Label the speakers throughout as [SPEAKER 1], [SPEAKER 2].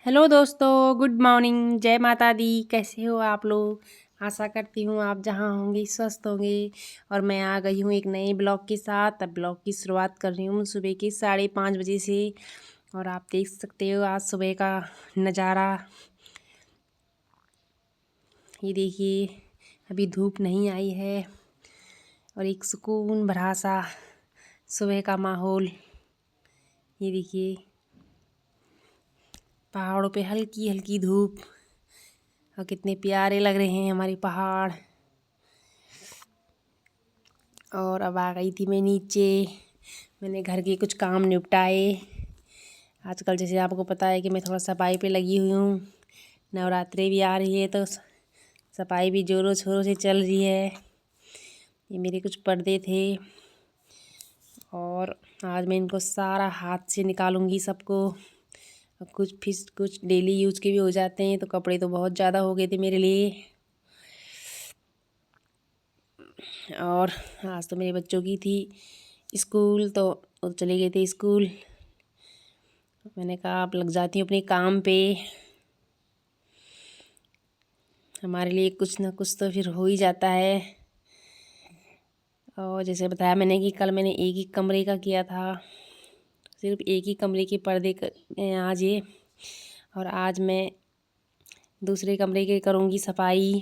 [SPEAKER 1] Hello दोस्तों, good morning. जय माता दी। कैसे हो आप लोग? आशा करती हूँ आप जहाँ होंगे स्वस्थ होंगे। और मैं आ गई हूँ एक नए ब्लॉग के साथ। अब ब्लॉग की शुरुआत कर रही हूँ सुबह के 5:30 बजे से। और आप देख सकते हो आज सुबह का नज़ारा। ये देखिए, अभी धूप नहीं आई है और एक सुकून भरा सा सुबह का माहौल। ये देखिए, पहाड़ों पे हल्की हल्की धूप और कितने प्यारे लग रहे हैं हमारे पहाड़। और अब आ गई थी मैं नीचे। मैंने घर के कुछ काम निपटाए। आजकल जैसे आपको पता है कि मैं थोड़ा सफाई पे लगी हुई हूँ। नवरात्रि भी आ रही है तो सफाई भी ज़ोरों शोरों से चल रही है। ये मेरे कुछ पर्दे थे और आज मैं इनको सारा हाथ से निकालूंगी सबको। कुछ डेली यूज के भी हो जाते हैं, तो कपड़े तो बहुत ज़्यादा हो गए थे मेरे लिए। और आज तो मेरे बच्चों की थी स्कूल, तो वो चले गए थे स्कूल। मैंने कहा आप लग जाती हूँ अपने काम पे। हमारे लिए कुछ ना कुछ तो फिर हो ही जाता है। और जैसे बताया मैंने कि कल मैंने एक ही कमरे का किया था, सिर्फ एक ही कमरे के पर्दे आज ये। और आज मैं दूसरे कमरे के करूँगी सफाई।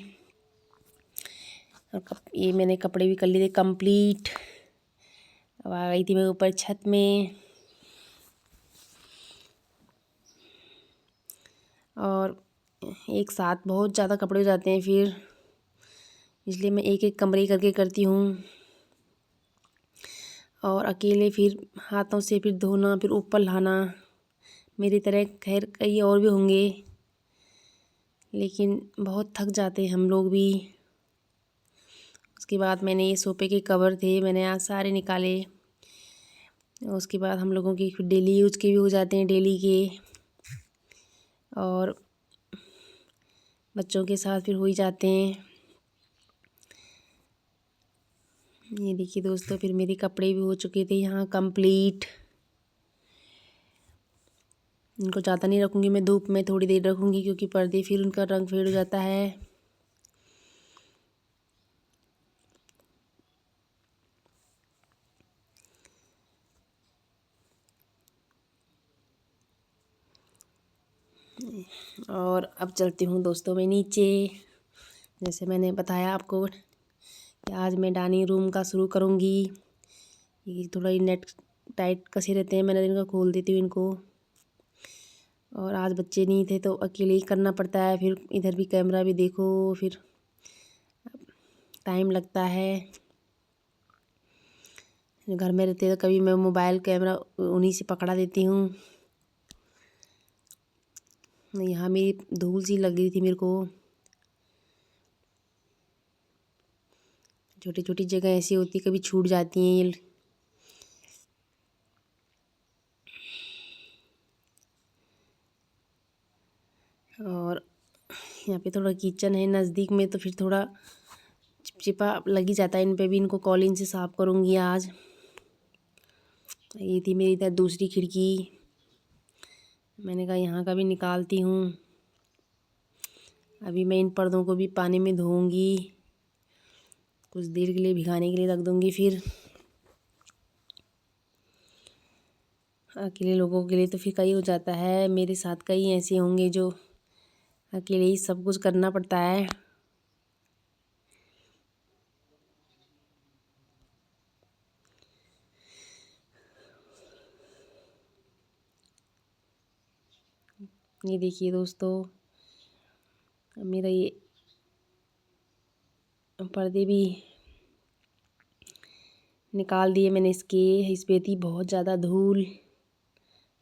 [SPEAKER 1] और ये मैंने कपड़े भी कर लिए थे कंप्लीट। अब आ गई थी मैं ऊपर छत में। और एक साथ बहुत ज़्यादा कपड़े हो जाते हैं फिर, इसलिए मैं एक एक कमरे करके करती हूँ। और अकेले फिर हाथों से फिर धोना, फिर ऊपर लाना। मेरी तरह खैर कई और भी होंगे, लेकिन बहुत थक जाते हैं हम लोग भी। उसके बाद मैंने ये सोफे के कवर थे, मैंने आज सारे निकाले। उसके बाद हम लोगों की फिर डेली यूज के भी हो जाते हैं, डेली के। और बच्चों के साथ फिर हो ही जाते हैं। ये देखिए दोस्तों, फिर मेरे कपड़े भी हो चुके थे यहाँ कंप्लीट। इनको ज़्यादा नहीं रखूँगी मैं धूप में, थोड़ी देर रखूँगी क्योंकि पर्दे फिर उनका रंग फेड हो जाता है। और अब चलती हूँ दोस्तों मैं नीचे। जैसे मैंने बताया आपको कि आज मैं डाइनिंग रूम का शुरू करूँगी। ये थोड़ा ही नेट टाइट कसे रहते हैं, मैंने इनका खोल देती हूँ इनको। और आज बच्चे नहीं थे तो अकेले ही करना पड़ता है। फिर इधर भी कैमरा भी देखो, फिर टाइम लगता है। घर में रहते तो कभी मैं मोबाइल कैमरा उन्हीं से पकड़ा देती हूँ। यहाँ मेरी धूल सी लग गई थी मेरे को। छोटी छोटी जगह ऐसी होती कभी छूट जाती हैं ये। और यहाँ पे थोड़ा किचन है नज़दीक में, तो फिर थोड़ा चिपचिपा लग ही जाता है इन पे भी। इनको कॉलिन से साफ़ करूँगी आज। ये थी मेरी इधर दूसरी खिड़की, मैंने कहा यहाँ का भी निकालती हूँ। अभी मैं इन पर्दों को भी पानी में धोऊंगी, कुछ देर के लिए भिगाने के लिए रख दूँगी। फिर अकेले लोगों के लिए तो फिर कई हो जाता है। मेरे साथ कई ऐसे होंगे जो अकेले ही सब कुछ करना पड़ता है। ये देखिए दोस्तों, मेरा ये पर्दे भी निकाल दिए मैंने इसके। इस पे थी बहुत ज़्यादा धूल,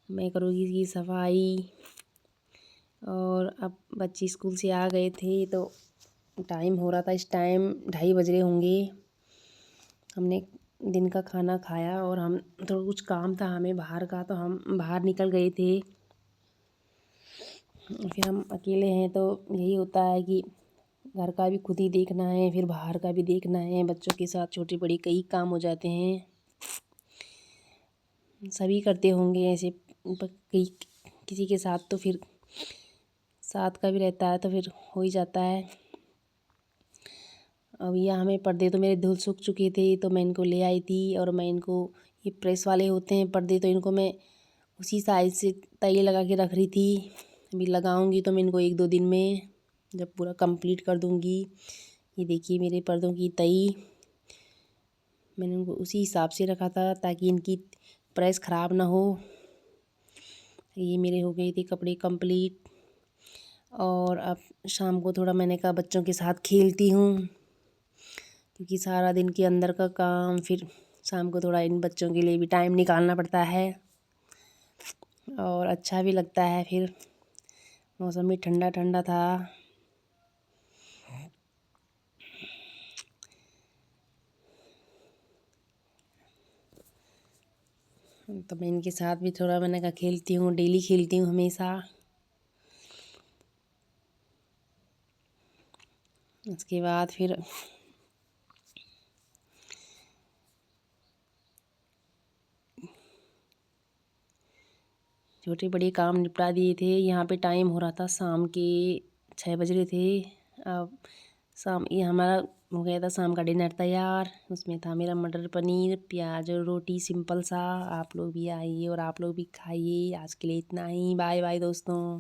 [SPEAKER 1] मैं करूँगी इसकी सफाई। और अब बच्चे स्कूल से आ गए थे तो टाइम हो रहा था, इस टाइम 2:30 बज रहे होंगे। हमने दिन का खाना खाया और हम थोड़ा कुछ काम था हमें बाहर का, तो हम बाहर निकल गए थे। फिर हम अकेले हैं तो यही होता है कि घर का भी खुद ही देखना है, फिर बाहर का भी देखना है। बच्चों के साथ छोटे बड़े कई काम हो जाते हैं, सभी करते होंगे ऐसे। कई किसी के साथ तो फिर 7 का भी रहता है तो फिर हो ही जाता है। अब यह हमें पर्दे तो मेरे धुल सूख चुके थे तो मैं इनको ले आई थी, और मैं इनको, ये प्रेस वाले होते हैं पर्दे, तो इनको मैं उसी साइज से तय लगा के रख रही थी। अभी लगाऊंगी तो मैं इनको 1-2 दिन में जब पूरा कंप्लीट कर दूंगी। ये देखिए मेरे पर्दों की तई, मैंने उनको उसी हिसाब से रखा था ताकि इनकी प्रेस ख़राब ना हो। ये मेरे हो गए थे कपड़े कंप्लीट। और अब शाम को थोड़ा मैंने कहा बच्चों के साथ खेलती हूँ, क्योंकि सारा दिन के अंदर का काम, फिर शाम को थोड़ा इन बच्चों के लिए भी टाइम निकालना पड़ता है और अच्छा भी लगता है। फिर मौसम भी ठंडा ठंडा था। तो मैं इनके साथ भी थोड़ा मैंने कहा खेलती हूँ, डेली खेलती हूँ हमेशा। उसके बाद फिर छोटे बड़े काम निपटा दिए थे। यहाँ पे टाइम हो रहा था शाम के 6 बज रहे थे। अब शाम ये हमारा हो गया था शाम का डिनर तैयार। उसमें था मेरा मटर पनीर, प्याज और रोटी, सिंपल सा। आप लोग भी आइए और आप लोग भी खाइए। आज के लिए इतना ही। बाय बाय दोस्तों।